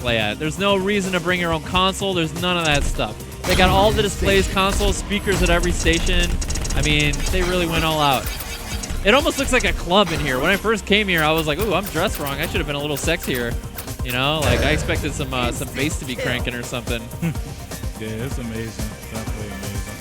play at. There's no reason to bring your own console. There's none of that stuff. They got all the displays, consoles, speakers at every station. I mean, they really went all out. It almost looks like a club in here. When I first came here, I was like, ooh, I'm dressed wrong. I should have been a little sexier. You know, like I expected some bass to be cranking or something. Yeah, it's amazing. Definitely amazing.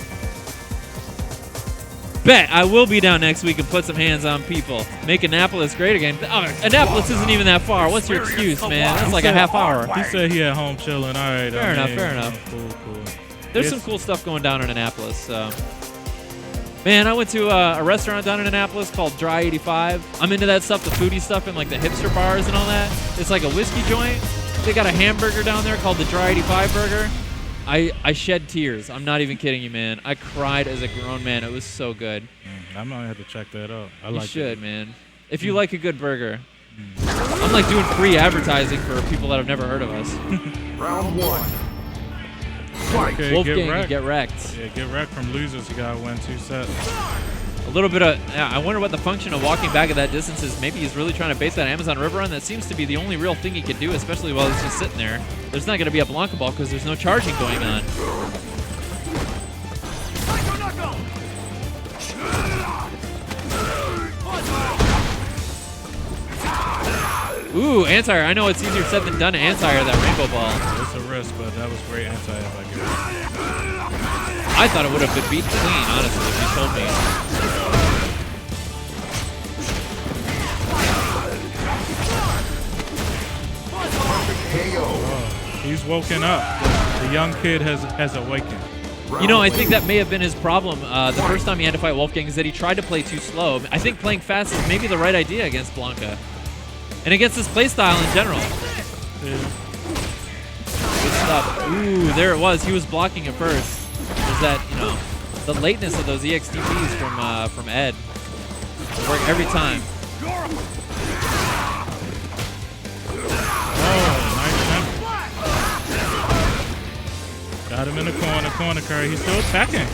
Bet I will be down next week and put some hands on people. Make Annapolis great again. Oh, Annapolis isn't even that far. What's your excuse, man? That's like a half hour. He said he at home chilling. All right. Fair enough. Cool. There's some cool stuff going down in Annapolis. So. Man, I went to a restaurant down in Annapolis called Dry 85. I'm into that stuff, the foodie stuff and like the hipster bars and all that. It's like a whiskey joint. They got a hamburger down there called the Dry 85 burger. I shed tears. I'm not even kidding you, man. I cried as a grown man. It was so good. I might have to check that out. You should, man. If you like a good burger. I'm like doing free advertising for people that have never heard of us. Round one. Okay, Wolfgang, get wrecked. Yeah, get wrecked from losers. You gotta win 2 sets. A little bit of, I wonder what the function of walking back at that distance is. Maybe he's really trying to base that Amazon River run. That seems to be the only real thing he can do, especially while he's just sitting there. There's not going to be a Blanka ball because there's no charging going on. Ooh, anti-air. I know it's easier said than done to anti-air that rainbow ball. It's a risk, but that was great anti-air by Getwrecked. I thought it would have been beat clean, honestly, if you told me. Oh, he's woken up. The young kid has awakened. You know, I think that may have been his problem the first time he had to fight Wolfgang is that he tried to play too slow. I think playing fast is maybe the right idea against Blanka. And against this playstyle in general. Yeah. Good stuff. Ooh, there it was. He was blocking it first. There's that, you know, the lateness of those EXTPs from Ed. They work every time. Oh, nice jump. Got him in the corner Curry. He's still attacking.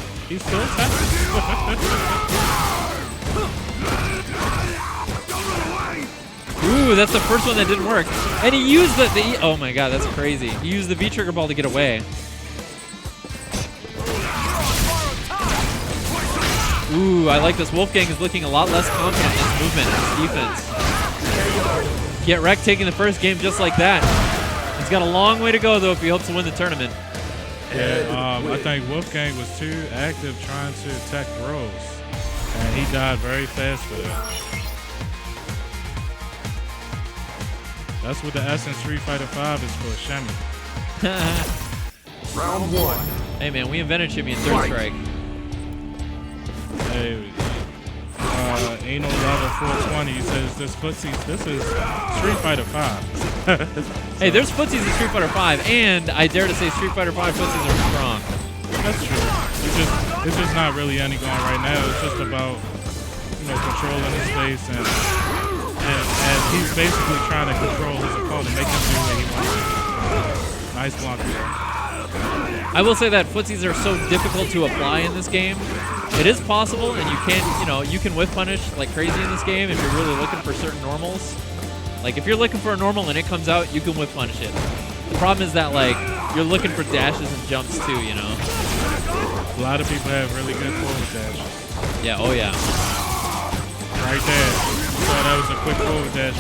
Ooh, that's the first one that didn't work. And he used the oh my god, that's crazy. He used the V-trigger ball to get away. Ooh, I like this. Wolfgang is looking a lot less confident in his movement and his defense. Get wrecked taking the first game just like that. He's got a long way to go, though, if he hopes to win the tournament. Yeah, I think Wolfgang was too active trying to attack Rose. And he died very fast for that. That's what the essence Street Fighter 5 is for, Shimmy. Round one. Hey, man, we invented Shimmy in Third Strike. Hey, Anal Lava 420 says this is Street Fighter 5. Hey, there's footsies in Street Fighter 5, and I dare to say Street Fighter 5 footsies are strong. That's true. It's just not really any going right now. It's just about, you know, controlling his space and he's basically trying to control his opponent, make him do what he wants. Nice block there. I will say that footsies are so difficult to apply in this game. It is possible, and you can, you know, you can whiff punish like crazy in this game if you're really looking for certain normals. Like if you're looking for a normal and it comes out, you can whiff punish it. The problem is that like you're looking for dashes and jumps too, you know. A lot of people have really good forward dashes. Yeah. Oh yeah. Right there. So that was a quick forward dash.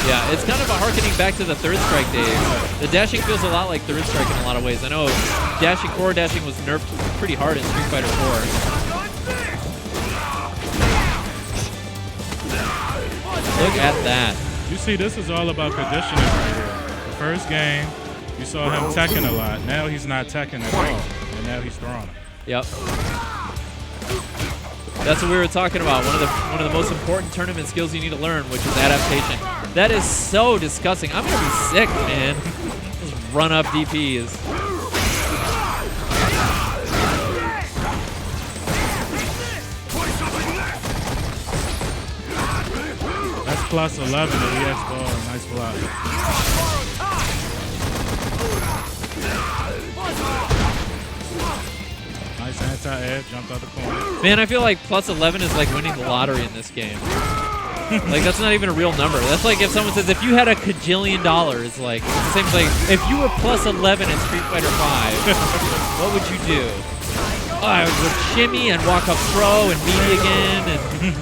Yeah, it's kind of a harkening back to the Third Strike days. The dashing feels a lot like Third Strike in a lot of ways. I know dashing, forward dashing was nerfed pretty hard in Street Fighter 4. Look at that. You see, this is all about conditioning right here. The first game, you saw him teching a lot. Now he's not teching at all, and now he's throwing him. Yep. That's what we were talking about. One of the most important tournament skills you need to learn, which is adaptation. That is so disgusting. I'm gonna be sick, man. Just run up DPs. That's plus 11 at EX ball. Nice block. Nice anti-air, jumped out the corner. Man, I feel like plus 11 is like winning the lottery in this game. Like, that's not even a real number. That's like if someone says, if you had $1 kajillion, like, it's the same thing. If you were plus 11 in Street Fighter 5, what would you do? Oh, I would shimmy and walk up throw and meaty again. And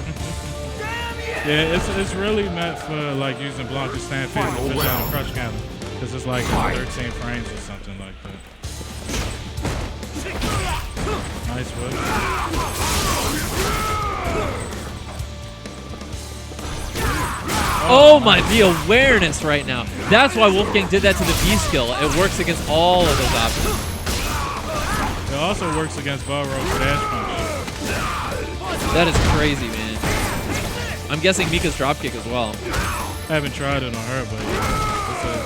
yeah, it's really meant for, like, using Blanka stand face and push out a crush counter. Because it's like 13 frames or something like that. Nice whip. Oh my, the awareness right now. That's why Wolfgang did that to the V skill. It works against all of those options. It also works against Burrow's dash punch. That is crazy, man. I'm guessing Mika's dropkick as well. I haven't tried it on her, but yeah, it's good.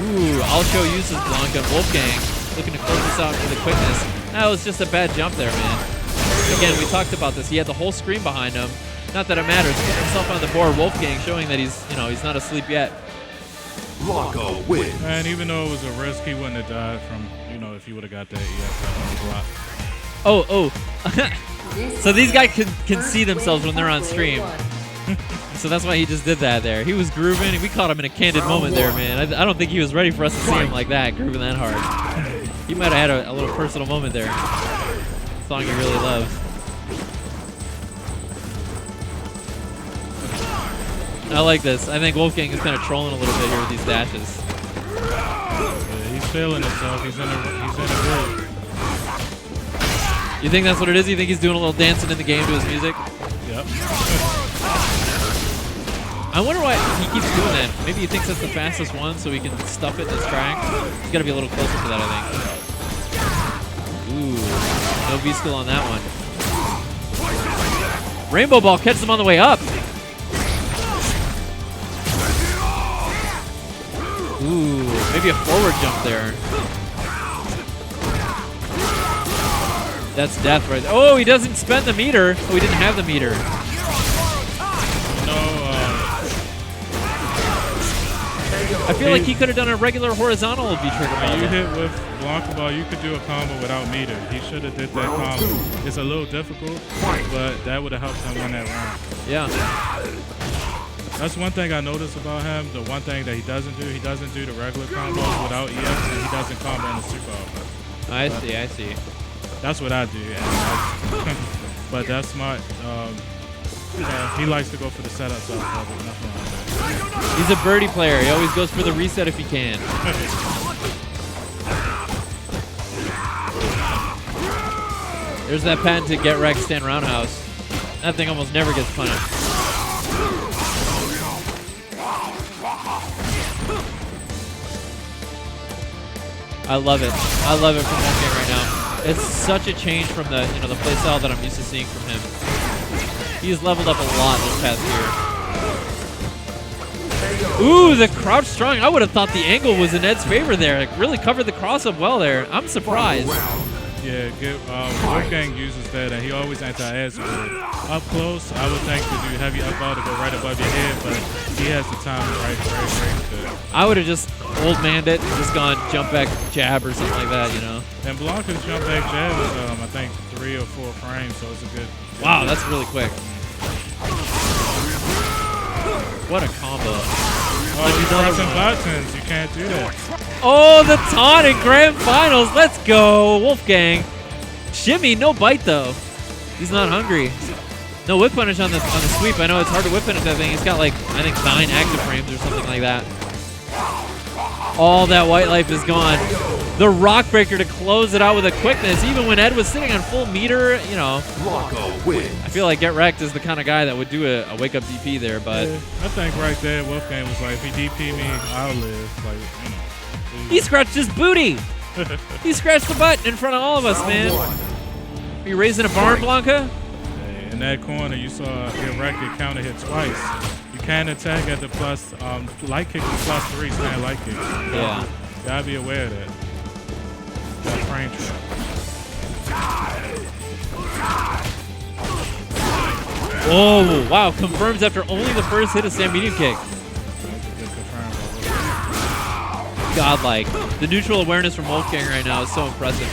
Ooh, Alcho uses Blanka and Wolfgang looking to close this out with the quickness. That was just a bad jump there, man. Again, we talked about this. He had the whole screen behind him. Not that it matters. Putting himself on the board, Wolfgang showing that he's, he's not asleep yet. Blanka wins. And even though it was a risk, he wouldn't have died from, if he would have got that EF on the block. Oh. So these guys can see themselves when they're on stream. So that's why he just did that there. He was grooving, and we caught him in a candid moment there, man. I don't think he was ready for us to see him like that, grooving that hard. He might have had a little personal moment there. A song he really loves. I like this. I think Wolfgang is kind of trolling a little bit here with these dashes. Yeah, he's feeling himself. He's in a groove. You think that's what it is? You think he's doing a little dancing in the game to his music? Yep. I wonder why he keeps doing that. Maybe he thinks that's the fastest one so he can stuff it in his track. He's got to be a little closer to that, I think. Ooh, no V-skill on that one. Rainbow Ball catches him on the way up. Ooh, maybe a forward jump there. That's death right there. Oh, he doesn't spend the meter. Oh, he didn't have the meter. I feel like he could have done a regular horizontal V-trigger ball. When you hit with Blanka ball, you could do a combo without meter. He should have did that combo. It's a little difficult, but that would have helped him win that round. Yeah. That's one thing I noticed about him. The one thing that he doesn't do the regular combos without EX, and he doesn't combo in the super often. I see. That's what I do. But that's smart. He likes to go for the setup stuff. Nothing like that. He's a birdie player. He always goes for the reset if he can. There's that patented get wrecked stand roundhouse. That thing almost never gets punished. I love it. I love it from Wolfgang right now. It's such a change from the the playstyle that I'm used to seeing from him. He's leveled up a lot this past year. Ooh, the crouch strong. I would have thought the angle was in Ed's favor there. It really covered the cross up well there. I'm surprised. Yeah, Wolfgang uses that, and he always anti-airs with it. Up close, I would think to do heavy up ball to go right above your head, but he has the time right very good. I would have just old manned it and just gone jump back jab or something like that, And Blanka's jump back jab is, I think, 3 or 4 frames, so it's a good wow, that's really quick. What a combo. Oh, you're pressing buttons. You can't do that. Oh, the taunt in grand finals. Let's go, Wolfgang. Shimmy, no bite though. He's not hungry. No whip punish on the sweep. I know it's hard to whip punish that thing. He's got like, I think 9 active frames or something like that. All that white life is gone. The rock breaker to close it out with a quickness. Even when Ed was sitting on full meter, Blanka wins. I feel like Getwrecked is the kind of guy that would do a wake up DP there, but yeah, I think right there Wolfgang was like, if he DP me, I'll live. Like, he scratched his booty. He scratched the butt in front of all of us, man. Are you raising a barn, Blanka? Hey, in that corner, you saw Getwrecked counter hit twice. You can't attack at the plus, light kick is +3, stand light kick. Yeah. Gotta be aware of that. That frame trap. Oh, wow. Confirms after only the first hit of stand medium kick. Godlike. The neutral awareness from Wolfgang right now is so impressive.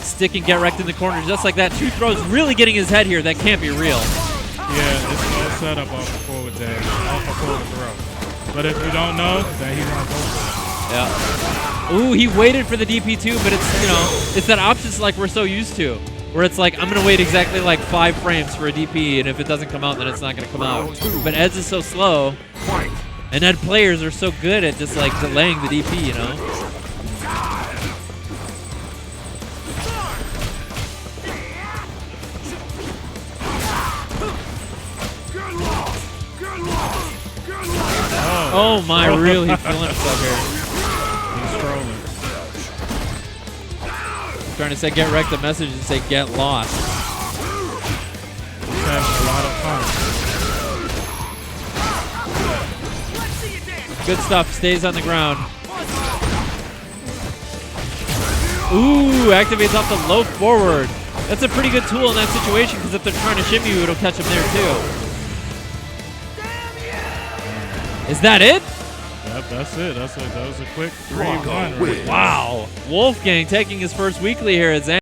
Sticking Getwrecked in the corner just like that. 2 throws, really getting his head here. That can't be real. Yeah, it's no setup off the forward dash, off the forward throw. But if you don't know, then he's gonna go for it. Yeah. Ooh, he waited for the DP2, but it's, you know, it's that option like we're so used to, where it's like, I'm going to wait exactly like 5 frames for a DP, and if it doesn't come out, then it's not going to come out. But Ed's is so slow, and Ed players are so good at just like delaying the DP, you know? Oh my, really feeling himself here. He's trolling. Trying to say get wrecked the message and say get lost. He's having a lot of fun. Good stuff, stays on the ground. Ooh, activates off the low forward. That's a pretty good tool in that situation because if they're trying to shimmy you, it'll catch them there too. Is that it? Yep, that's it. That was a quick 3-1. Right? Wow. Wolfgang taking his first weekly here at Xanadu.